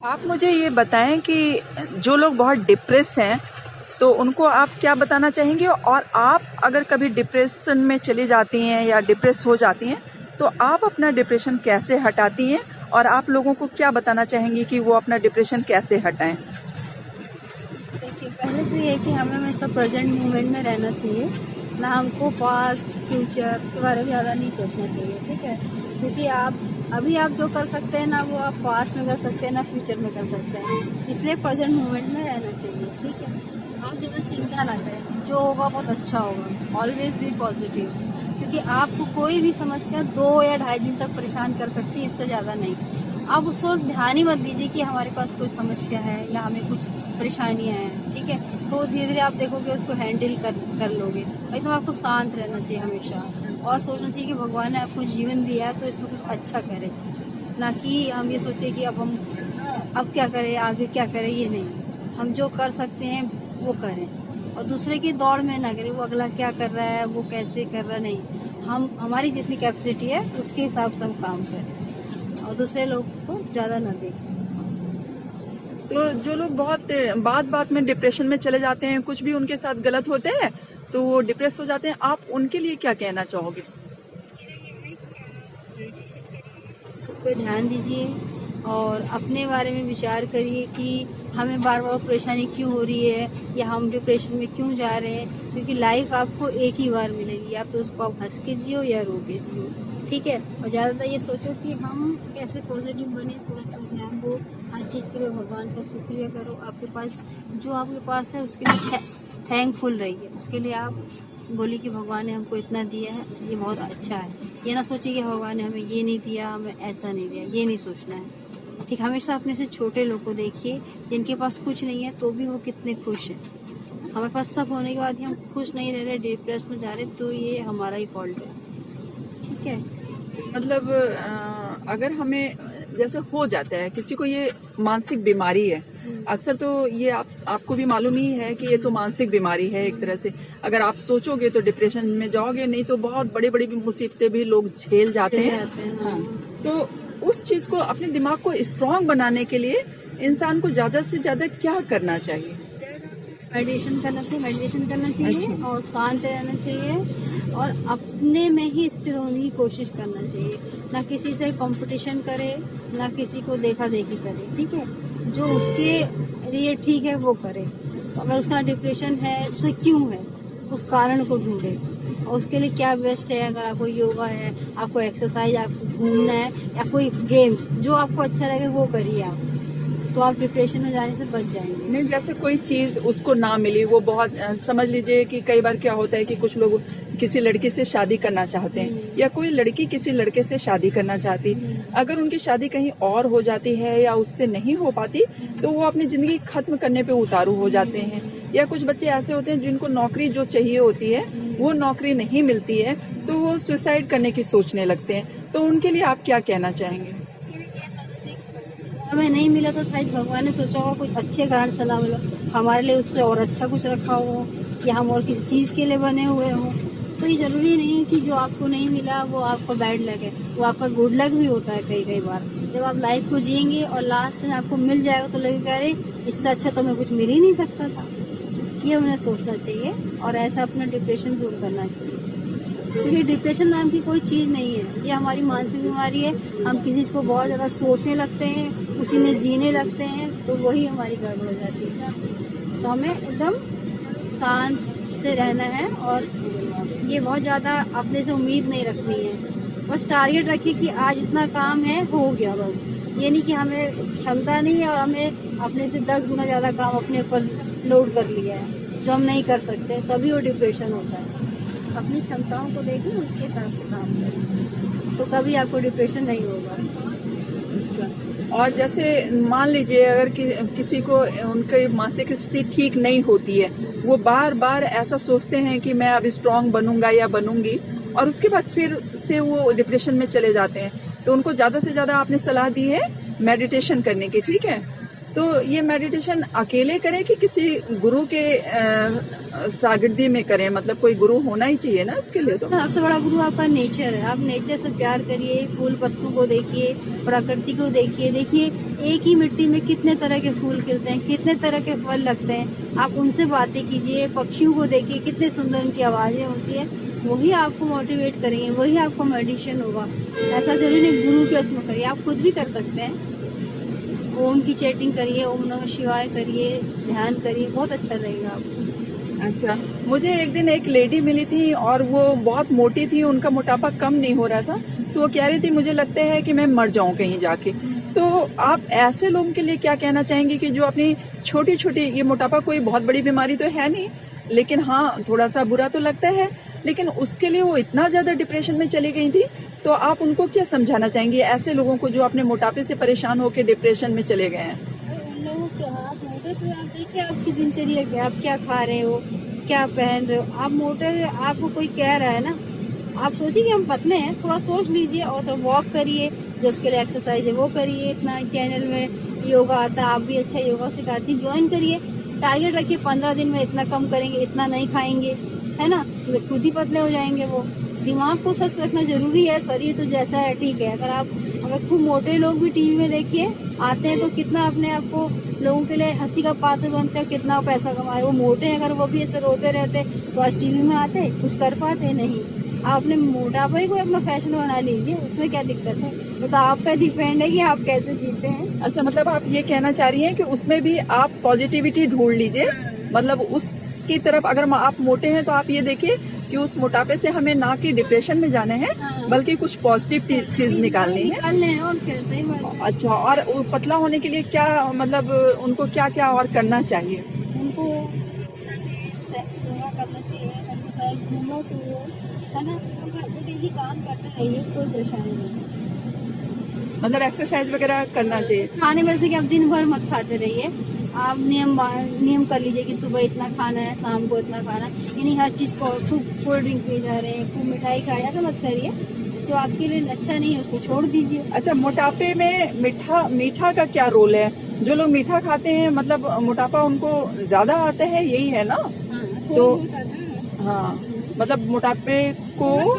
आप मुझे ये बताएं कि जो लोग बहुत डिप्रेस हैं तो उनको आप क्या बताना चाहेंगे, और आप अगर कभी डिप्रेशन में चली जाती हैं या डिप्रेस हो जाती हैं तो आप अपना डिप्रेशन कैसे हटाती हैं, और आप लोगों को क्या बताना चाहेंगी कि वो अपना डिप्रेशन कैसे हटाएं? देखिए, पहले तो ये है कि हमें हमेशा प्रेजेंट मोमेंट में रहना चाहिए। ना हमको पास्ट फ्यूचर के बारे में ज़्यादा नहीं सोचना चाहिए, ठीक है। क्योंकि अभी आप जो कर सकते हैं ना वो आप पास्ट में कर सकते हैं ना फ्यूचर में कर सकते हैं। इसलिए प्रेजेंट मोमेंट में रहना चाहिए, ठीक है। आप ज़्यादा चिंता ना करें, जो होगा बहुत अच्छा होगा। ऑलवेज बी पॉजिटिव, क्योंकि आपको कोई भी समस्या 2 या 2.5 दिन तक परेशान कर सकती है, इससे ज़्यादा नहीं। आप उस वक्त ध्यान ही मत दीजिए कि हमारे पास कोई समस्या है या हमें कुछ परेशानियां हैं, ठीक है। तो धीरे धीरे आप देखोगे उसको हैंडल कर लोगे। एकदम आपको शांत रहना चाहिए हमेशा, और सोचना चाहिए कि भगवान ने आपको जीवन दिया है तो इसमें कुछ अच्छा करे, ना कि हम ये सोचे कि अब क्या करें, आगे क्या करें। ये नहीं, हम जो कर सकते हैं वो करें, और दूसरे की दौड़ में ना करें। वो अगला क्या कर रहा है, वो कैसे कर रहा, नहीं। हमारी जितनी कैपेसिटी है उसके हिसाब से हम काम करें, और दूसरे लोग को ज़्यादा ना देखें। तो जो लोग बहुत बात बात में डिप्रेशन में चले जाते हैं, कुछ भी उनके साथ गलत होते हैं तो वो डिप्रेस हो जाते हैं, आप उनके लिए क्या कहना चाहोगे? खुद पे ध्यान दीजिए और अपने बारे में विचार करिए कि हमें बार बार परेशानी क्यों हो रही है, या हम डिप्रेशन में क्यों जा रहे हैं। क्योंकि लाइफ आपको एक ही बार मिलेगी, या तो उसको आप हंस के जियो या रो के जियो, ठीक है। और ज़्यादातर ये सोचो कि हम कैसे पॉजिटिव बने, थोड़ा सा ध्यान दो। हर चीज़ के लिए भगवान का शुक्रिया करो। आपके पास जो आपके पास है उसके लिए थैंकफुल रहिए। उसके लिए आप बोलिए कि भगवान ने हमको इतना दिया है, ये बहुत अच्छा है। ये ना सोचिए कि भगवान ने हमें ये नहीं दिया, हमें ऐसा नहीं दिया, ये नहीं सोचना है, ठीक। हमेशा अपने से छोटे लोग को देखिए जिनके पास कुछ नहीं है तो भी वो कितने खुश हैं। हमारे पास सब होने के बाद ही हम खुश नहीं रह रहे, डिप्रेस में जा रहे, तो ये हमारा ही फॉल्ट है, ठीक है। मतलब अगर हमें जैसे हो जाता है किसी को, ये मानसिक बीमारी है अक्सर, तो ये आपको भी मालूम ही है कि ये तो मानसिक बीमारी है एक तरह से। अगर आप सोचोगे तो डिप्रेशन में जाओगे, नहीं तो बहुत बड़ी बड़ी मुसीबतें भी लोग झेल जाते हैं। हाँ, तो उस चीज को, अपने दिमाग को स्ट्रांग बनाने के लिए इंसान को ज्यादा से ज्यादा क्या करना चाहिए? मेडिटेशन करना चाहिए और शांत रहना चाहिए, और अपने में ही स्थिर होने की कोशिश करना चाहिए। ना किसी से कंपटीशन करे, ना किसी को देखा देखी करे, ठीक है। जो उसके लिए ठीक है वो करे। तो अगर उसका डिप्रेशन है, उसे क्यों है, उस कारण को ढूंढे, और उसके लिए क्या बेस्ट है। अगर आपको योगा है, आपको एक्सरसाइज, आपको घूमना है, या कोई गेम्स जो आपको अच्छा लगे वो करिए आप, तो आप डिप्रेशन में जाने से बच जाएंगे। नहीं, जैसे कोई चीज उसको ना मिली, वो बहुत समझ लीजिए कि कई बार क्या होता है कि कुछ लोग किसी लड़की से शादी करना चाहते हैं, या कोई लड़की किसी लड़के से शादी करना चाहती, अगर उनकी शादी कहीं और हो जाती है या उससे नहीं हो पाती तो वो अपनी जिंदगी खत्म करने पे उतारू हो जाते हैं। या कुछ बच्चे ऐसे होते हैं जिनको नौकरी जो चाहिए होती है वो नौकरी नहीं मिलती है, तो वो सुसाइड करने की सोचने लगते हैं। तो उनके लिए आप क्या कहना चाहेंगे? हमें नहीं मिला तो शायद भगवान ने सोचा होगा कुछ अच्छे कारण से ना मिला, हमारे लिए उससे और अच्छा कुछ रखा हो, या हम और किसी चीज़ के लिए बने हुए हों। तो ये ज़रूरी नहीं है कि जो आपको नहीं मिला वो आपका बैड लक है, वो आपका गुड लक भी होता है। कई बार जब आप लाइफ को जिएंगे और लास्ट में आपको मिल जाएगा तो लगेगा अरे इससे अच्छा तो हमें कुछ मिल ही नहीं सकता था। ये उन्हें सोचना चाहिए और ऐसा अपना डिप्रेशन दूर करना चाहिए, क्योंकि डिप्रेशन नाम की कोई चीज़ नहीं है, ये हमारी मानसिक बीमारी है। हम किसी चीज़ को बहुत ज़्यादा सोचने लगते हैं, उसी में जीने लगते हैं, तो वही हमारी गड़बड़ हो जाती है। तो हमें एकदम शांत से रहना है, और ये बहुत ज़्यादा अपने से उम्मीद नहीं रखनी है। बस टारगेट रखिए कि आज इतना काम है, हो गया बस। ये नहीं कि हमें क्षमता नहीं है और हमें अपने से 10 गुना ज़्यादा काम अपने ऊपर लोड कर लिया है जो हम नहीं कर सकते, तभी वो डिप्रेशन होता है। अपनी क्षमताओं को देखें, उसके हिसाब से काम करें, तो कभी आपको डिप्रेशन नहीं होगा। अच्छा, और जैसे मान लीजिए अगर किसी को उनकी मानसिक स्थिति ठीक नहीं होती है, वो बार बार ऐसा सोचते हैं कि मैं अब स्ट्रांग बनूंगा या बनूंगी, और उसके बाद फिर से वो डिप्रेशन में चले जाते हैं, तो उनको ज्यादा से ज्यादा आपने सलाह दी है मेडिटेशन करने की, ठीक है। तो ये मेडिटेशन अकेले करें कि किसी गुरु के शागिर्दी में करें? मतलब कोई गुरु होना ही चाहिए ना इसके लिए। तो सबसे बड़ा गुरु आपका नेचर है। आप नेचर से प्यार करिए, फूल पत्तों को देखिए, प्रकृति को देखिए। देखिए एक ही मिट्टी में कितने तरह के फूल खिलते हैं, कितने तरह के फल लगते हैं। आप उनसे बातें कीजिए, पक्षियों को देखिए, कितने सुंदर उनकी आवाजें होती है। वही आपको मोटिवेट करेंगे, वही आपको मेडिटेशन होगा। ऐसा जरूरी नहीं गुरु के उसमें करिए, आप खुद भी कर सकते हैं। ओम की चैटिंग करिए, ओम नमः शिवाय करिए, ध्यान करिए, बहुत अच्छा रहेगा आपको। अच्छा, मुझे एक दिन एक लेडी मिली थी और वो बहुत मोटी थी, उनका मोटापा कम नहीं हो रहा था। तो वो कह रही थी मुझे लगता है कि मैं मर जाऊं कहीं जाके। तो आप ऐसे लोगों के लिए क्या कहना चाहेंगे कि जो अपनी छोटी छोटी, ये मोटापा कोई बहुत बड़ी बीमारी तो है नहीं, लेकिन हाँ थोड़ा सा बुरा तो लगता है, लेकिन उसके लिए वो इतना ज्यादा डिप्रेशन में चली गई थी। तो आप उनको क्या समझाना चाहेंगे ऐसे लोगों को जो अपने मोटापे से परेशान होकर डिप्रेशन में चले गए हैं? उन लोगों के हाथ मोटे तो आप देखिए आपकी दिनचर्या क्या, आप क्या खा रहे हो, क्या पहन रहे हो। आप मोटे, आपको कोई कह रहा है ना, आप सोचिए कि हम पतले हैं, थोड़ा सोच लीजिए और तो वॉक करिए, जो उसके लिए एक्सरसाइज है वो करिए। इतना चैनल में योगा आता है, आप भी अच्छा योगा सिखाती, ज्वाइन करिए। टारगेट रखिए 15 दिन में इतना कम करेंगे, इतना नहीं खाएंगे, है ना, तो खुद ही पतले हो जाएंगे। वो दिमाग को स्वस्थ रखना जरूरी है। शरीर तो जैसा है ठीक है। अगर खूब मोटे लोग भी टीवी में देखिए आते हैं तो कितना अपने आप को लोगों के लिए हंसी का पात्र बनते हैं, कितना पैसा कमा रहे। वो मोटे हैं, अगर वो भी ऐसे रोते रहते तो आज टीवी में आते, कुछ कर पाते नहीं। आप अपने मोटापे को अपना फैशन बना लीजिए, उसमें क्या दिक्कत है? तो आप पे डिपेंड है कि आप कैसे जीते हैं। अच्छा, मतलब आप ये कहना चाह रही हैं कि उसमें भी आप पॉजिटिविटी ढूंढ लीजिए। मतलब उसकी तरफ अगर आप मोटे हैं तो आप ये देखिए कि उस मोटापे से हमें ना कि डिप्रेशन में जाने हैं, बल्कि कुछ पॉजिटिव चीज निकालनी है। और कैसे अच्छा, और पतला होने के लिए क्या, मतलब उनको क्या क्या और करना चाहिए? उनको योगा करना चाहिए, एक्सरसाइज, घूमना चाहिए, है ना। डेली काम करते रहिए, कोई परेशानी नहीं। मतलब एक्सरसाइज वगैरह करना चाहिए। खाने में से कि आप दिन भर मत खाते रहिए। आप नियम कर लीजिए कि सुबह इतना खाना है, शाम को इतना खाना है। यानी हर चीज़ को खूब कोल्ड ड्रिंक पी जा रहे हैं, खूब मिठाई खाए, ऐसा मत करिए। जो आपके लिए अच्छा नहीं है उसको छोड़ दीजिए। अच्छा, मोटापे में मीठा का क्या रोल है? जो लोग मीठा खाते हैं मतलब मोटापा उनको ज्यादा आता है, यही है ना? तो हाँ, मतलब मोटापे को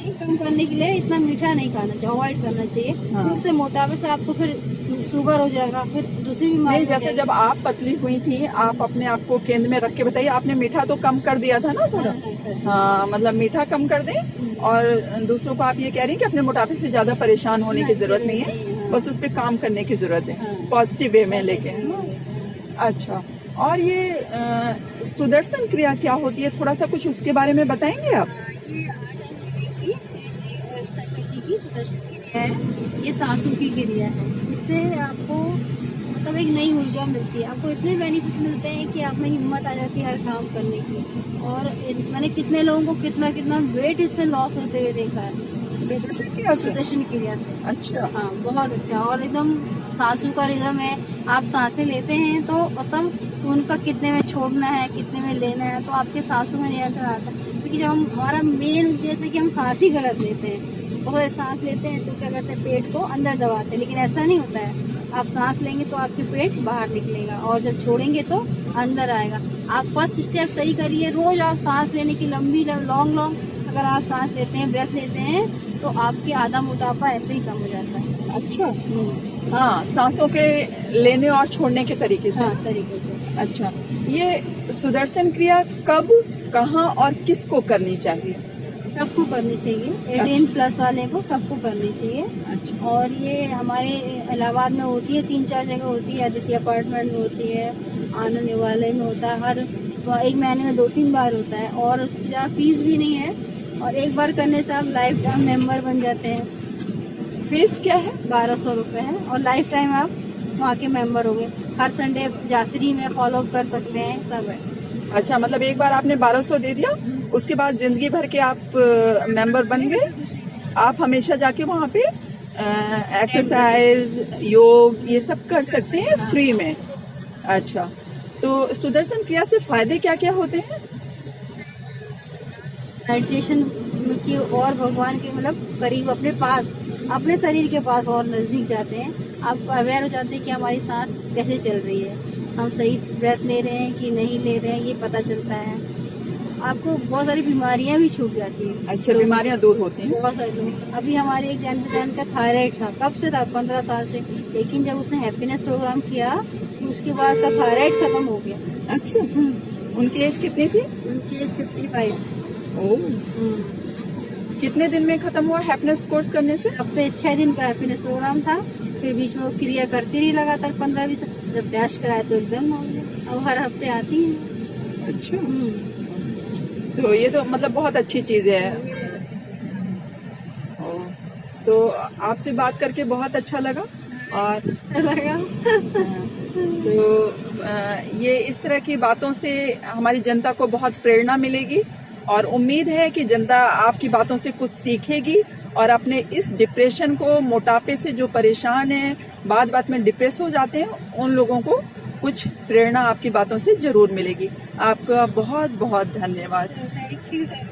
कम करने के लिए इतना मीठा नहीं खाना चाहिए, अवॉइड करना चाहिए। हाँ। तो उससे मोटापे से आपको फिर शुगर हो जाएगा, फिर दूसरी बीमारी। जैसे जब आप पतली हुई थी, आप अपने आप को केंद्र में रख के बताइए, आपने मीठा तो कम कर दिया था ना थोड़ा? हाँ, मतलब मीठा कम कर दें। और दूसरों को आप ये कह रही हैं कि अपने मोटापे से ज्यादा परेशान होने की जरूरत नहीं है, बस उस पर काम करने की जरूरत है, पॉजिटिव वे में लेके। अच्छा, और ये सुदर्शन क्रिया क्या होती है, थोड़ा सा कुछ उसके बारे में बताएंगे आप? ये सांसों की क्रिया है। इससे आपको मतलब एक नई ऊर्जा मिलती है। आपको इतने बेनिफिट मिलते हैं कि आप में हिम्मत आ जाती है हर काम करने की। और मैंने कितने लोगों को कितना वेट इससे लॉस होते हुए देखा है, सुदर्शन क्रिया से। अच्छा, हाँ, बहुत अच्छा। और एकदम सांसों का रिदम है। आप सांसें लेते हैं तो मतलब उनका कितने में छोड़ना है, कितने में लेना है, तो आपके सांसों में नियंत्रण आता है। क्योंकि जब हमारा मेन जैसे कि हम सांस ही गलत लेते हैं, बहुत सांस लेते हैं तो क्या करते हैं, पेट को अंदर दबाते हैं, लेकिन ऐसा नहीं होता है। आप सांस लेंगे तो आपके पेट बाहर निकलेगा और जब छोड़ेंगे तो अंदर आएगा। आप फर्स्ट स्टेप सही करिए। रोज आप सांस लेने की लंबी लॉन्ग अगर आप सांस लेते हैं, ब्रेथ लेते हैं, तो आपके आधा मोटापा ऐसे ही कम हो जाता है। अच्छा, हाँ, सांसों के लेने और छोड़ने के तरीके से। हाँ, तरीके से। अच्छा, ये सुदर्शन क्रिया कब, कहाँ और किसको करनी चाहिए? सबको करनी चाहिए, 18+ वाले को सबको करनी चाहिए। अच्छा। और ये हमारे इलाहाबाद में होती है, 3-4 जगह होती है। आदित्य अपार्टमेंट में होती है, आनंद निवालय में होता है, हर 1 महीने में 2-3 बार होता है। और उसकी ज़्यादा फीस भी नहीं है, और एक बार करने से आप लाइफ टाइम मेम्बर बन जाते हैं। फीस क्या है? 1200 रुपये है, और लाइफ टाइम आप वहाँ के मेम्बर हो गए। हर संडे जात्री में फॉलो कर सकते हैं, सब है। अच्छा, मतलब एक बार आपने 1200 दे दिया, उसके बाद जिंदगी भर के आप मेंबर बन गए। आप हमेशा जाके वहाँ पे एक्सरसाइज, योग, ये सब कर सकते हैं फ्री में। अच्छा, तो सुदर्शन क्रिया से फायदे क्या क्या होते हैं? मेडिटेशन की और भगवान के मतलब करीब अपने पास, अपने शरीर के पास और नजदीक जाते हैं। आप अवेयर हो जाते हैं कि हमारी सांस कैसे चल रही है, हम सही ब्रेथ ले रहे हैं कि नहीं ले रहे हैं, ये पता चलता है। आपको बहुत सारी बीमारियां भी छूट जाती हैं। अच्छा, बीमारियां दूर होती हैं। बहुत सारे लोग, अभी हमारे एक जान पहचान का थायराइड था, कब से था, 15 साल से, लेकिन जब उसने हैप्पीनेस प्रोग्राम किया तो उसके बाद का थायराइड खत्म हो गया। अच्छा, उनकी एज कितनी थी? उनकी एज 55। ओह, कितने दिन में खत्म हुआ हैप्पीनेस कोर्स करने से? हफ्ते 6 दिन का हैप्पीनेस प्रोग्राम था, फिर बीच में वो क्रिया करती रही लगातार 15-20। जब डैश कराया तो एकदम हो गया, अब हर हफ्ते आती है। अच्छा, तो ये तो मतलब बहुत अच्छी चीज है। तो आपसे बात करके बहुत अच्छा लगा। और अच्छा लगा। तो ये इस तरह की बातों से हमारी जनता को बहुत प्रेरणा मिलेगी और उम्मीद है कि जनता आपकी बातों से कुछ सीखेगी और अपने इस डिप्रेशन को, मोटापे से जो परेशान है, बात बात में डिप्रेस हो जाते हैं, उन लोगों को कुछ प्रेरणा आपकी बातों से जरूर मिलेगी। आपका बहुत बहुत धन्यवाद। Thank you.